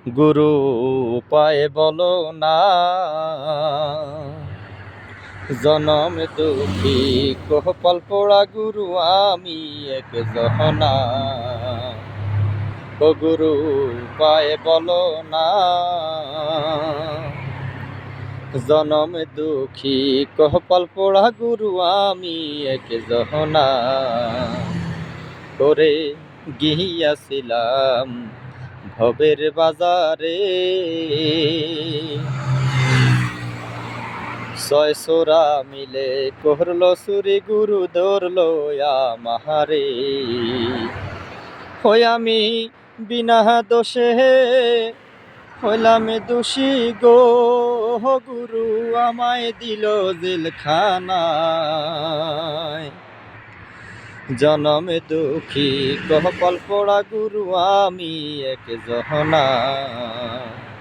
গুরু উপায় বলো না, জনম দুঃখী কপাল পোড়া গুরু আমি এক জহনা। ও গুরু উপায় বলো না, জনম দুঃখী কপাল পোড়া গুরু আমি এক জহনা। করে গিয়াছিলাম ভবের বাজারে, ছয় সোরা মিলে করলো চুরি গুরু ধরলো আমারে। হই আমি বিনা দোষে হইলাম দোষী গো, গুরু আমায় দিল জেলখানায়। জনমে দুঃখী কপাল পোড়া গুরু আমি এক জহনা।